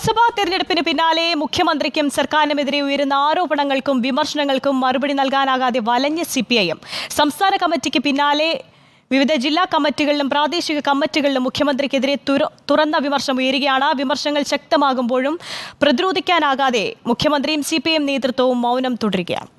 ലോക്സഭാ തെരഞ്ഞെടുപ്പിന് പിന്നാലെ മുഖ്യമന്ത്രിക്കും സർക്കാരിനുമെതിരെ ഉയരുന്ന ആരോപണങ്ങൾക്കും വിമർശനങ്ങൾക്കും മറുപടി നൽകാനാകാതെ വലഞ്ഞ സിപിഐഎം സംസ്ഥാന കമ്മിറ്റിക്ക് പിന്നാലെ വിവിധ ജില്ലാ കമ്മിറ്റികളിലും പ്രാദേശിക കമ്മിറ്റികളിലും മുഖ്യമന്ത്രിക്കെതിരെ തുറന്ന വിമർശനം ഉയരുകയാണ്. വിമർശനങ്ങൾ ശക്തമാകുമ്പോഴും പ്രതിരോധിക്കാനാകാതെ മുഖ്യമന്ത്രിയും സിപിഐഎം നേതൃത്വവും മൗനം തുടരുകയാണ്.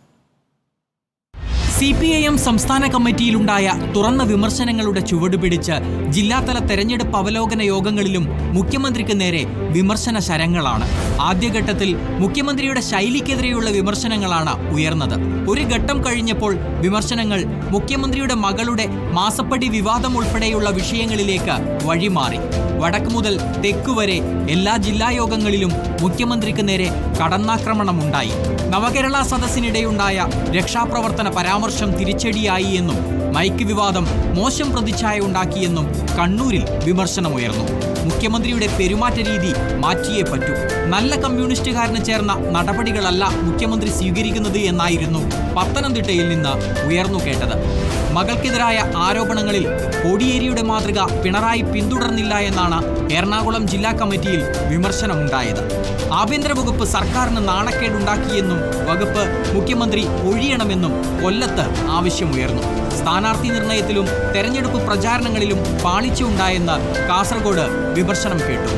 CPIM സംസ്ഥാന കമ്മിറ്റിയിലുണ്ടായ തുറന്ന വിമർശനങ്ങളുടെ ചുവടുപിടിച്ച് ജില്ലാതല തെരഞ്ഞെടുപ്പ് അവലോകന യോഗങ്ങളിലും മുഖ്യമന്ത്രിക്ക് നേരെ വിമർശന ശരങ്ങളാണ്. ആദ്യഘട്ടത്തിൽ മുഖ്യമന്ത്രിയുടെ ശൈലിക്കെതിരെയുള്ള വിമർശനങ്ങളാണ് ഉയർന്നത്. ഒരു ഘട്ടം കഴിഞ്ഞപ്പോൾ വിമർശനങ്ങൾ മുഖ്യമന്ത്രിയുടെ മകളുടെ മാസപ്പടി വിവാദം ഉൾപ്പെടെയുള്ള വിഷയങ്ങളിലേക്ക് വഴിമാറി. വടക്ക് മുതൽ തെക്കുവരെ എല്ലാ ജില്ലാ യോഗങ്ങളിലും മുഖ്യമന്ത്രിക്ക് നേരെ കടന്നാക്രമണമുണ്ടായി. നവകേരള സദസ്സിനിടെയുണ്ടായ രക്ഷാപ്രവർത്തന പരാമർശം തിരിച്ചടിയായി എന്നും മൈക്ക് വിവാദം മോശം പ്രതിച്ഛായ ഉണ്ടാക്കിയെന്നും കണ്ണൂരിൽ വിമർശനമുയർന്നു. മുഖ്യമന്ത്രിയുടെ പെരുമാറ്റ രീതി മാറ്റിയേ പറ്റൂ, നല്ല കമ്മ്യൂണിസ്റ്റുകാരന് ചേർന്ന നടപടികളല്ല മുഖ്യമന്ത്രി സ്വീകരിക്കുന്നത് എന്നായിരുന്നു പത്തനംതിട്ടയിൽ നിന്ന് ഉയർന്നു കേട്ടത്. മകൾക്കെതിരായ ആരോപണങ്ങളിൽ കോടിയേരിയുടെ മാതൃക പിണറായി പിന്തുടർന്നില്ല എന്നാണ് എറണാകുളം ജില്ലാ കമ്മിറ്റിയിൽ വിമർശനമുണ്ടായത്. ആഭ്യന്തര വകുപ്പ് സർക്കാരിന് നാണക്കേടുണ്ടാക്കിയെന്നും വകുപ്പ് മുഖ്യമന്ത്രി ഒഴിയണമെന്നും കൊല്ലത്ത് ആവശ്യമുയർന്നു. സ്ഥാനാർത്ഥി നിർണയത്തിലും തെരഞ്ഞെടുപ്പ് പ്രചാരണങ്ങളിലും പാളിച്ച ഉണ്ടായെന്ന് കാസർഗോഡ് വിമർശനം കേട്ടു.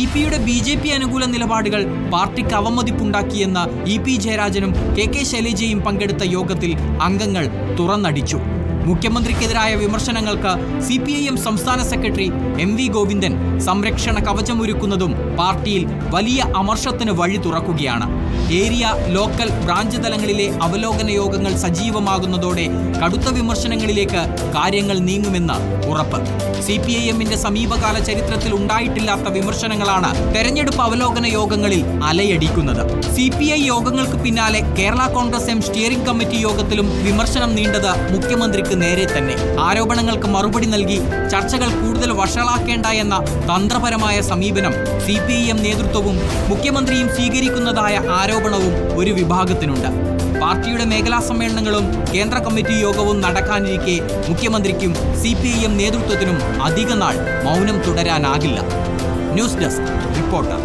ഇപിയുടെ BJP അനുകൂല നിലപാടുകൾ പാർട്ടിക്ക് അവമതിപ്പുണ്ടാക്കിയെന്ന് EP ജയരാജനും KK ശൈലജയും പങ്കെടുത്ത യോഗത്തിൽ അംഗങ്ങൾ തുറന്നടിച്ചു. മുഖ്യമന്ത്രിക്കെതിരായ വിമർശനങ്ങൾക്ക് CPIM സംസ്ഥാന സെക്രട്ടറി MV ഗോവിന്ദൻ സംരക്ഷണ കവചമൊരുക്കുന്നതും പാർട്ടിയിൽ വലിയ അമർഷത്തിന് വഴി തുറക്കുകയാണ്. ഏരിയ, ലോക്കൽ, ബ്രാഞ്ച് തലങ്ങളിലെ അവലോകന യോഗങ്ങൾ സജീവമാകുന്നതോടെ കടുത്ത വിമർശനങ്ങളിലേക്ക് കാര്യങ്ങൾ നീങ്ങുമെന്ന് ഉറപ്പ്. CPIMന്റെ സമീപകാല ചരിത്രത്തിൽ ഉണ്ടായിട്ടില്ലാത്ത വിമർശനങ്ങളാണ് തെരഞ്ഞെടുപ്പ് അവലോകന യോഗങ്ങളിൽ അലയടിക്കുന്നത്. CPI യോഗങ്ങൾക്ക് പിന്നാലെ Kerala Congress M steering committee യോഗത്തിലും വിമർശനം നീണ്ടത് മുഖ്യമന്ത്രിക്ക് നേരെ തന്നെ. ആരോപണങ്ങൾക്ക് മറുപടി നൽകി ചർച്ചകൾ കൂടുതൽ വഷളാക്കേണ്ട എന്ന തന്ത്രപരമായ സമീപനം CPIM നേതൃത്വവും മുഖ്യമന്ത്രിയും സ്വീകരിക്കുന്നതായ ആരോപണവും ഒരു വിഭാഗത്തിനുണ്ട്. പാർട്ടിയുടെ മേഖലാ സമ്മേളനങ്ങളും കേന്ദ്ര കമ്മിറ്റി യോഗവും നടക്കാനിരിക്കെ മുഖ്യമന്ത്രിക്കും CPIM നേതൃത്വത്തിനും അധിക നാൾ മൗനം തുടരാനാകില്ല. News desk reporter.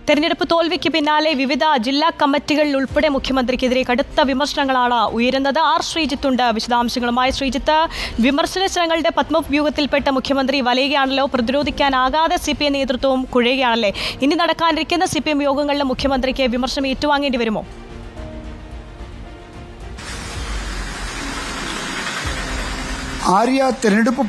തെരഞ്ഞെടുപ്പ് തോൽവിക്ക് പിന്നാലെ വിവിധ ജില്ലാ കമ്മിറ്റികളിൽ ഉൾപ്പെടെ മുഖ്യമന്ത്രിക്കെതിരെ കടുത്ത വിമർശനങ്ങളാണ് ഉയരുന്നത്. ശ്രീജിത്തുണ്ട് വിശദാംശങ്ങളുമായി. ശ്രീജിത്ത്, വിമർശന ശ്രമങ്ങളുടെ പത്മവ്യൂഹത്തിൽപ്പെട്ട മുഖ്യമന്ത്രി വലയുകയാണല്ലോ. പ്രതിരോധിക്കാനാകാതെ CPI നേതൃത്വവും കുഴയുകയാണല്ലേ. ഇനി നടക്കാനിരിക്കുന്ന CPM യോഗങ്ങളിലെ മുഖ്യമന്ത്രിക്ക് വിമർശനം ഏറ്റുവാങ്ങേണ്ടി വരുമോ? ആര്യ, തെരഞ്ഞെടുപ്പ്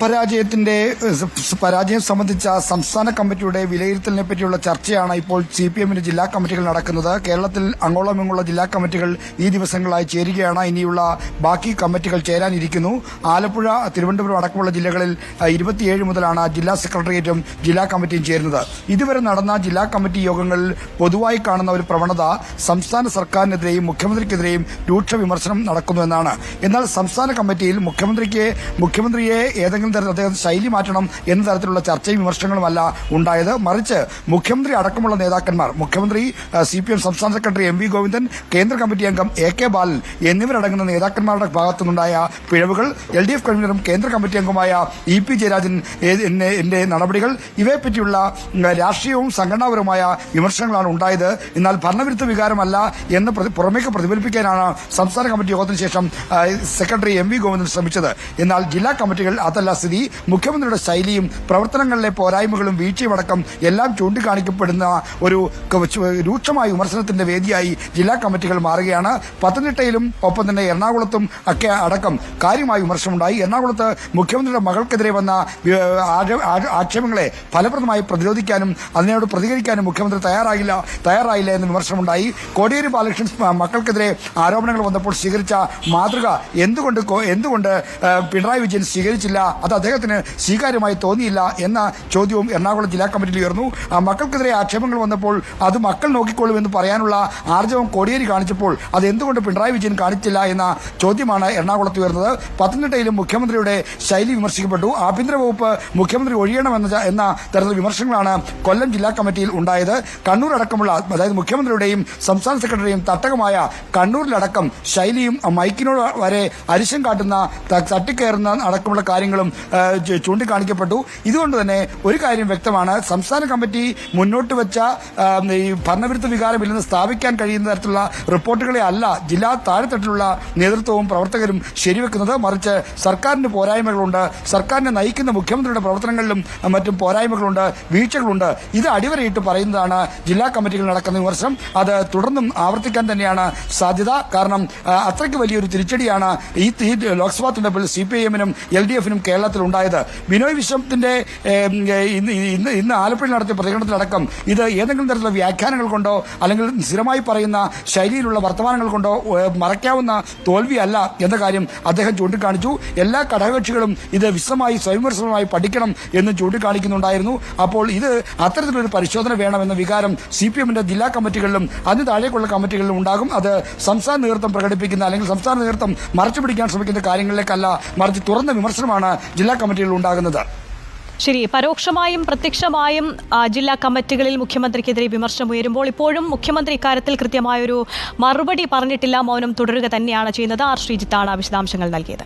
പരാജയം സംബന്ധിച്ച സംസ്ഥാന കമ്മിറ്റിയുടെ വിലയിരുത്തലിനെ പറ്റിയുള്ള ചർച്ചയാണ് ഇപ്പോൾ CPMന്റെ ജില്ലാ കമ്മിറ്റികൾ നടക്കുന്നത്. കേരളത്തിൽ അങ്ങോളമിങ്ങുള്ള ജില്ലാ കമ്മിറ്റികൾ ഈ ദിവസങ്ങളായി ചേരുകയാണ്. ഇനിയുള്ള ബാക്കി കമ്മിറ്റികൾ ചേരാനിരിക്കുന്നു. ആലപ്പുഴ, തിരുവനന്തപുരം അടക്കമുള്ള ജില്ലകളിൽ 27 മുതലാണ് ജില്ലാ സെക്രട്ടേറിയറ്റും ജില്ലാ കമ്മിറ്റിയും ചേരുന്നത്. ഇതുവരെ നടന്ന ജില്ലാ കമ്മിറ്റി യോഗങ്ങളിൽ പൊതുവായി കാണുന്ന ഒരു പ്രവണത സംസ്ഥാന സർക്കാരിനെതിരെയും മുഖ്യമന്ത്രിക്കെതിരെയും രൂക്ഷ വിമർശനം നടക്കുന്നുവെന്നാണ്. എന്നാൽ സംസ്ഥാന കമ്മിറ്റിയിൽ മുഖ്യമന്ത്രിയെ ഏതെങ്കിലും തരത്തിൽ അദ്ദേഹം ശൈലി മാറ്റണം എന്ന തരത്തിലുള്ള ചർച്ചയും വിമർശനങ്ങളുമല്ല ഉണ്ടായത്. മറിച്ച് മുഖ്യമന്ത്രി അടക്കമുള്ള നേതാക്കന്മാർ, മുഖ്യമന്ത്രി, CPM സംസ്ഥാന സെക്രട്ടറി MV ഗോവിന്ദൻ, കേന്ദ്ര കമ്മിറ്റി അംഗം AK ബാലൻ എന്നിവരടങ്ങുന്ന നേതാക്കന്മാരുടെ ഭാഗത്തുനിന്നുണ്ടായ പിഴവുകൾ, LDF കൺവീനറും കേന്ദ്ര കമ്മിറ്റി അംഗമായ EP ജയരാജൻ നടപടികൾ, ഇവയെപ്പറ്റിയുള്ള രാഷ്ട്രീയവും സംഘടനാപരവുമായ വിമർശനങ്ങളാണ് ഉണ്ടായത്. എന്നാൽ ഭരണവിരുദ്ധ വികാരമല്ല എന്ന് പുറമേക്ക് പ്രതിഫലിപ്പിക്കാനാണ് സംസ്ഥാന കമ്മിറ്റി യോഗത്തിന് ശേഷം സെക്രട്ടറി MV ഗോവിന്ദൻ ശ്രമിച്ചത്. എന്നാൽ ജില്ലാ കമ്മിറ്റികൾ അതല്ല സ്ഥിതി. മുഖ്യമന്ത്രിയുടെ ശൈലിയും പ്രവർത്തനങ്ങളിലെ പോരായ്മകളും വീഴ്ചയുമടക്കം എല്ലാം ചൂണ്ടിക്കാണിക്കപ്പെടുന്ന ഒരു രൂക്ഷമായ വിമർശനത്തിന്റെ വേദിയായി ജില്ലാ കമ്മിറ്റികൾ മാറുകയാണ്. പത്തനംതിട്ടയിലും ഒപ്പം തന്നെ എറണാകുളത്തും ഒക്കെ അടക്കം കാര്യമായ വിമർശനമുണ്ടായി. എറണാകുളത്ത് മുഖ്യമന്ത്രിയുടെ മകൾക്കെതിരെ വന്ന ആക്ഷേപങ്ങളെ ഫലപ്രദമായി പ്രതിരോധിക്കാനും അതിനോട് പ്രതികരിക്കാനും മുഖ്യമന്ത്രി തയ്യാറായില്ല എന്ന വിമർശനമുണ്ടായി. കോടിയേരി ബാലകൃഷ്ണൻ മക്കൾക്കെതിരെ ആരോപണങ്ങൾ വന്നപ്പോൾ സ്വീകരിച്ച മാതൃക എന്തുകൊണ്ട് പിണറായി വിജയൻ സ്വീകരിച്ചില്ല, അത് അദ്ദേഹത്തിന് സ്വീകാര്യമായി തോന്നിയില്ല എന്ന ചോദ്യവും എറണാകുളം ജില്ലാ കമ്മിറ്റിയിൽ ഉയർന്നു. മക്കൾക്കെതിരെ ആക്ഷേപങ്ങൾ വന്നപ്പോൾ അത് മക്കൾ നോക്കിക്കൊള്ളും എന്ന് പറയാനുള്ള ആർജവം കോടിയേരി കാണിച്ചപ്പോൾ അത് എന്തുകൊണ്ട് പിണറായി വിജയൻ കാണിച്ചില്ല എന്ന ചോദ്യമാണ് എറണാകുളത്ത് ഉയർന്നത്. പത്തനംതിട്ടയിലും മുഖ്യമന്ത്രിയുടെ ശൈലി വിമർശിക്കപ്പെട്ടു. ആഭ്യന്തര വകുപ്പ് മുഖ്യമന്ത്രി ഒഴിയണമെന്ന തരത്തിലുള്ള വിമർശനങ്ങളാണ് കൊല്ലം ജില്ലാ കമ്മിറ്റിയിൽ ഉണ്ടായത്. കണ്ണൂർ അടക്കമുള്ള, അതായത് മുഖ്യമന്ത്രിയുടെയും സംസ്ഥാന സെക്രട്ടറിയും തട്ടകമായ കണ്ണൂരിലടക്കം ശൈലിയും മൈക്കിനോട് വരെ അരിശം കാട്ടുന്ന തട്ടിക്കയറുന്ന അടക്കമുള്ള കാര്യങ്ങളും ചൂണ്ടിക്കാണിക്കപ്പെട്ടു. ഇതുകൊണ്ട് തന്നെ ഒരു കാര്യം വ്യക്തമാണ്, സംസ്ഥാന കമ്മിറ്റി മുന്നോട്ട് വെച്ച ഈ ഭരണവിരുദ്ധ വികാരമില്ലെന്ന് സ്ഥാപിക്കാൻ കഴിയുന്ന തരത്തിലുള്ള റിപ്പോർട്ടുകളെ അല്ല ജില്ലാ താഴെത്തട്ടിലുള്ള നേതൃത്വവും പ്രവർത്തകരും ശരിവെക്കുന്നത്. മറിച്ച് സർക്കാരിന് പോരായ്മകളുണ്ട്, സർക്കാരിനെ നയിക്കുന്ന മുഖ്യമന്ത്രിയുടെ പ്രവർത്തനങ്ങളിലും മറ്റും പോരായ്മകളുണ്ട്, വീഴ്ചകളുണ്ട്. ഇത് അടിവരയിട്ട് പറയുന്നതാണ് ജില്ലാ കമ്മിറ്റികൾ നടക്കുന്ന വിമർശനം. അത് തുടർന്നും ആവർത്തിക്കാൻ തന്നെയാണ് സാധ്യത. കാരണം അത്രയ്ക്ക് വലിയൊരു തിരിച്ചടിയാണ് ഈ ലോക്സഭാ തെരഞ്ഞെടുപ്പിൽ CPIM-നും LDF-നും കേരളത്തിൽ ഉണ്ടായത്. ബിനോയ് വിശ്വത്തിന്റെ ഇന്ന് ആലപ്പുഴയിൽ നടത്തിയ പ്രതികരണത്തിലടക്കം ഇത് ഏതെങ്കിലും തരത്തിലുള്ള വ്യാഖ്യാനങ്ങൾ കൊണ്ടോ അല്ലെങ്കിൽ സ്ഥിരമായി പറയുന്ന ശൈലിയിലുള്ള വർത്തമാനങ്ങൾ കൊണ്ടോ മറയ്ക്കാവുന്ന തോൽവിയല്ല എന്ന കാര്യം അദ്ദേഹം ചൂണ്ടിക്കാണിച്ചു. എല്ലാ ഘടകകക്ഷികളും ഇത് വിശദമായി സ്വയംവിമർശനമായി പഠിക്കണം എന്നും ചൂണ്ടിക്കാണിക്കുന്നുണ്ടായിരുന്നു. അപ്പോൾ ഇത് അത്തരത്തിലൊരു പരിശോധന വേണമെന്ന വികാരം CPM-ന്റെ ജില്ലാ കമ്മിറ്റികളിലും അതിന് താഴേക്കുള്ള കമ്മിറ്റികളിലും ഉണ്ടാകും. അത് സംസ്ഥാന നേതൃത്വം പ്രകടിപ്പിക്കുന്ന അല്ലെങ്കിൽ സംസ്ഥാന നേതൃത്വം മറച്ചുപിടിക്കാൻ ശ്രമിക്കുന്ന കാര്യങ്ങളിലേക്കല്ല, മറിച്ച് തുറന്ന വിമർശനമാണ് ജില്ലാ കമ്മിറ്റികളിൽ ഉണ്ടാകുന്നത്. ശരി, പരോക്ഷമായും പ്രത്യക്ഷമായും ജില്ലാ കമ്മിറ്റികളിൽ മുഖ്യമന്ത്രിക്കെതിരെ വിമർശനം ഉയരുമ്പോൾ ഇപ്പോഴും മുഖ്യമന്ത്രി ഇക്കാര്യത്തിൽ കൃത്യമായൊരു മറുപടി പറഞ്ഞിട്ടില്ല. മൗനം തുടരുക തന്നെയാണ് ചെയ്യുന്നത്. ശ്രീജിത്താണ് വിശദാംശങ്ങൾ നൽകിയത്.